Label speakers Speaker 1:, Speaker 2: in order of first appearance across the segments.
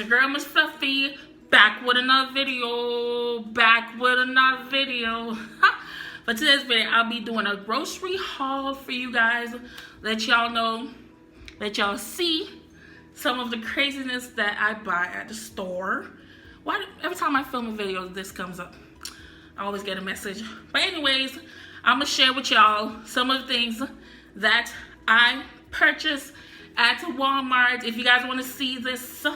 Speaker 1: your girl Miss Fluffy, back with another video. For today's video, I'll be doing a grocery haul for you guys. Let y'all know, let y'all see some of the craziness that I buy at the store. Why every time I film a video, this comes up? I always get a message. But anyways, I'm gonna share with y'all some of the things that I purchased at Walmart. If you guys want to see this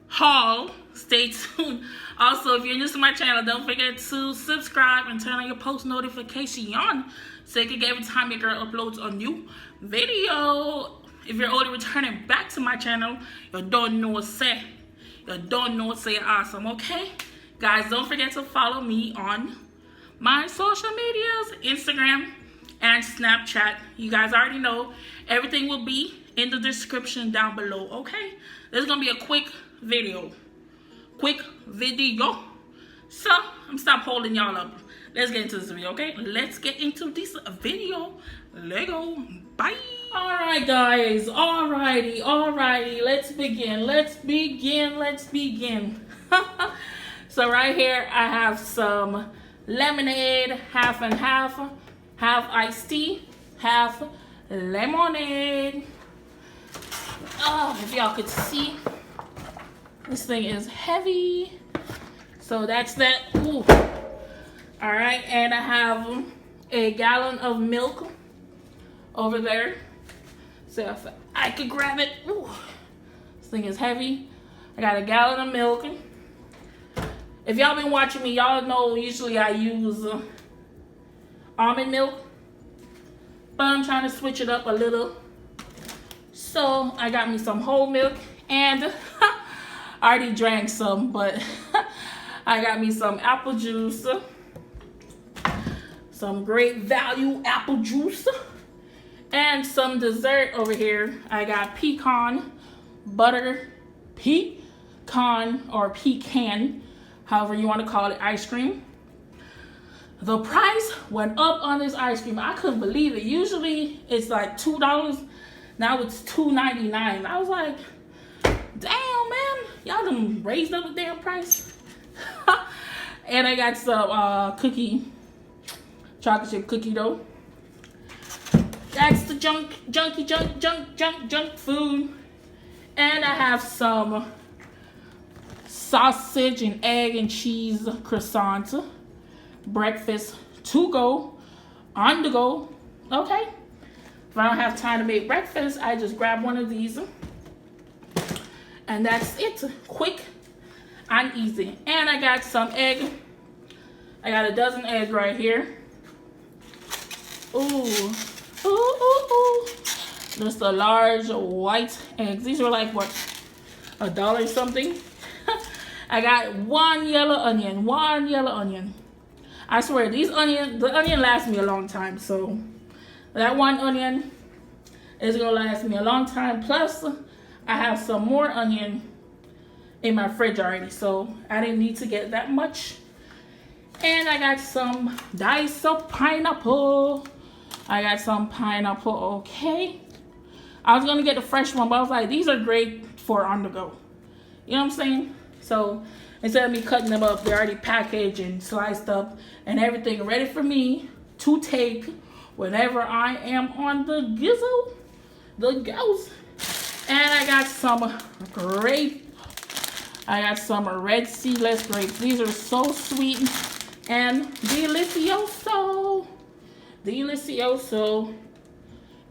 Speaker 1: haul, stay tuned. Also, if you're new to my channel, don't forget to subscribe and turn on your post notification so you can get every time your girl uploads a new video. If you're already returning back to my channel, you don't know what say. You don't know what say awesome, okay? Guys, don't forget to follow me on my social medias, Instagram and Snapchat. You guys already know everything will be in the description down below, okay? This is gonna be a quick video. So I'm stop holding y'all up. Let's get into this video, okay? Let's get into this video. Lego. Bye. All right, guys. Alrighty. Let's begin. So right here I have some lemonade, half and half iced tea, half lemonade. Oh, if y'all could see, this thing is heavy. So that's that. Ooh. All right, and I have a gallon of milk over there. So if I could grab it. Ooh. This thing is heavy. I got a gallon of milk. If y'all been watching me, y'all know usually I use almond milk, but I'm trying to switch it up a little. So I got me some whole milk, and I already drank some, but I got me some apple juice, some great value apple juice, and some dessert over here. I got pecan or pecan, however you want to call it, ice cream. The price went up on this ice cream. I couldn't believe it. Usually it's like $2. Now it's $2.99. I was like, damn, man. Y'all done raised up the damn price. And I got some chocolate chip cookie dough. That's the junk food. And I have some sausage and egg and cheese croissant. Breakfast to go, on the go, okay? If I don't have time to make breakfast, I just grab one of these. And that's it. Quick and easy. And I got some egg. I got a dozen eggs right here. Ooh. Just a large white eggs. These were like, what, $1 something? I got one yellow onion. I swear, the onion lasts me a long time. So that one onion is gonna last me a long time. Plus, I have some more onion in my fridge already, so I didn't need to get that much. And I got some diced pineapple. Okay. I was gonna get the fresh one, but I was like, these are great for on the go. You know what I'm saying? So instead of me cutting them up, they're already packaged and sliced up and everything ready for me to take whenever I am on the goes. And I got some red seedless grapes. These are so sweet and delicioso.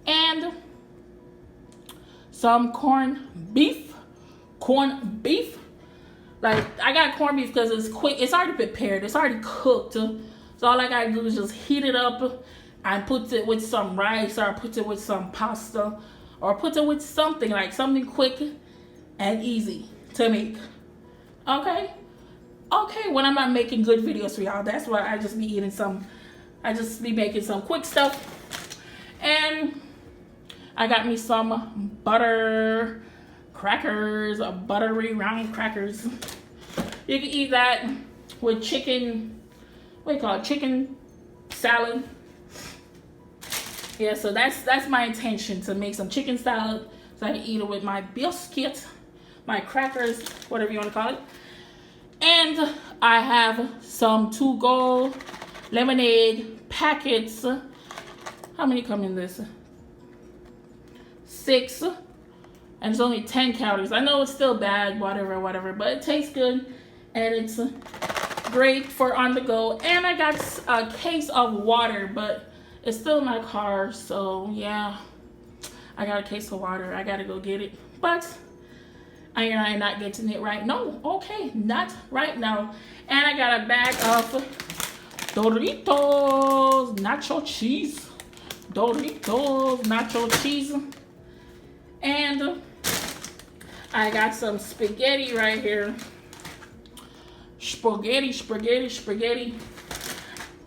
Speaker 1: And some corned beef. Like, I got corned beef because it's quick. It's already prepared. It's already cooked. So all I gotta do is just heat it up and put it with some rice, or put it with some pasta, or put it with something quick and easy to make. Okay, when I'm not making good videos for y'all, that's why I just be making some quick stuff. And I got me some butter crackers, buttery round crackers. You can eat that with chicken, chicken salad. Yeah, so that's my intention, to make some chicken salad so I can eat it with my biscuit. my crackers, whatever you want to call it. And I have some to-go lemonade packets. How many come in this? 6. And it's only 10 calories. I know it's still bad, whatever, but it tastes good. And it's great for on the go. And I got a case of water, but it's still in my car. So, yeah. I got a case of water. I got to go get it. But I am not getting it right. No, okay, not right now. And I got a bag of Doritos nacho cheese. Doritos nacho cheese. And I got some spaghetti right here. Spaghetti.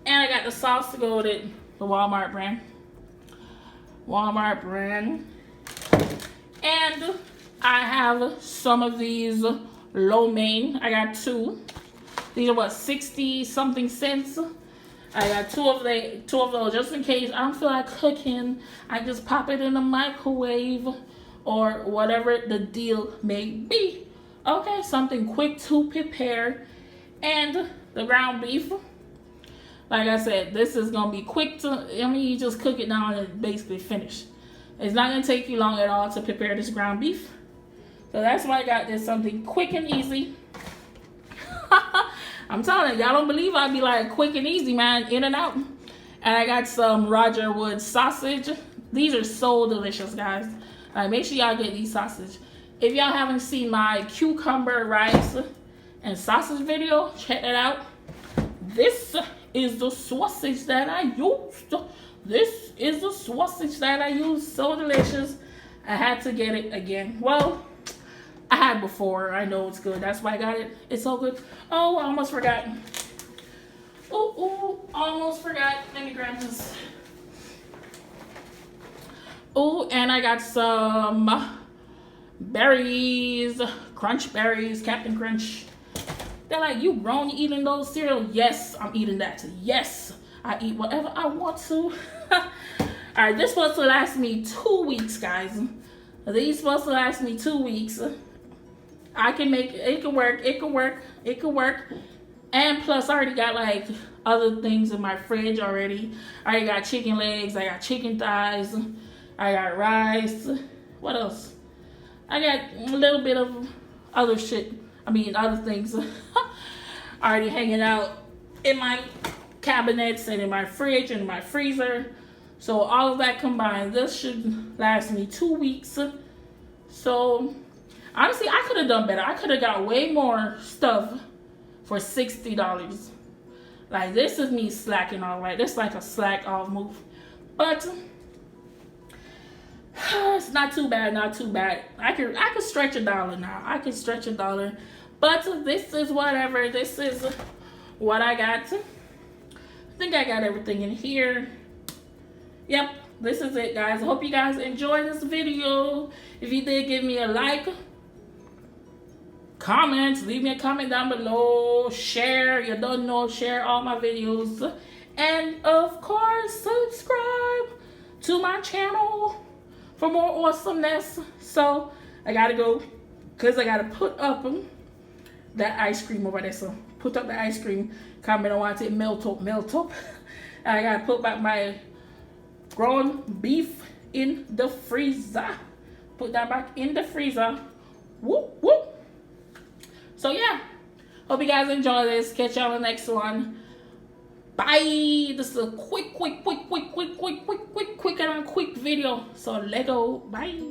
Speaker 1: And I got the sauce to go with it. The Walmart brand. And I have some of these lo mein. I got 2. These are what, 60 something cents. I got 2 of those just in case I don't feel like cooking. I just pop it in the microwave or whatever the deal may be. Okay, something quick to prepare. And the ground beef. Like I said, this is gonna be quick to, you just cook it down and basically finish. It's not gonna take you long at all to prepare this ground beef. So that's why I got this, something quick and easy. I'm telling you, y'all don't believe I'd be like quick and easy, man, in and out. And I got some Roger Wood sausage. These are so delicious, guys. Make sure y'all get these sausage. If y'all haven't seen my cucumber rice and sausage video, check that out. This is the sausage that I used. This is the sausage that I used. So delicious. I had to get it again. Well, I had before. I know it's good. That's why I got it. It's so good. Oh, I almost forgot. Almost forgot. Let me grab this. Oh, and I got some berries. Crunch berries. Captain Crunch. They're like, you grown, you eating those cereal? Yes, I'm eating that. Yes, I eat whatever I want to. Alright, this supposed to last me 2 weeks, guys. These supposed to last me 2 weeks. I can make it, can work. And plus, I already got like other things in my fridge already. I already got chicken legs, I got chicken thighs, I got rice. What else? I got a little bit of other shit. Other things already hanging out in my cabinets and in my fridge and my freezer. So all of that combined, this should last me 2 weeks. So honestly, I could have done better. I could have got way more stuff for $60. Like, this is me slacking all right. This is like a slack off move. But it's not too bad, I could stretch $1 now. I can stretch $1. But this is whatever. This is what I got. I think I got everything in here. Yep, this is it, guys. I hope you guys enjoyed this video. If you did, give me a like. Comment. Leave me a comment down below. Share. You don't know. Share all my videos. And, of course, subscribe to my channel for more awesomeness. So I gotta go because I gotta put up that ice cream over there. So put up the ice cream. Comment on want it melt up. And I gotta put back my ground beef in the freezer. Put that back in the freezer. Whoop whoop. So yeah, hope you guys enjoy this. Catch y'all on the next one. Bye. This is a quick video. So let go. Bye.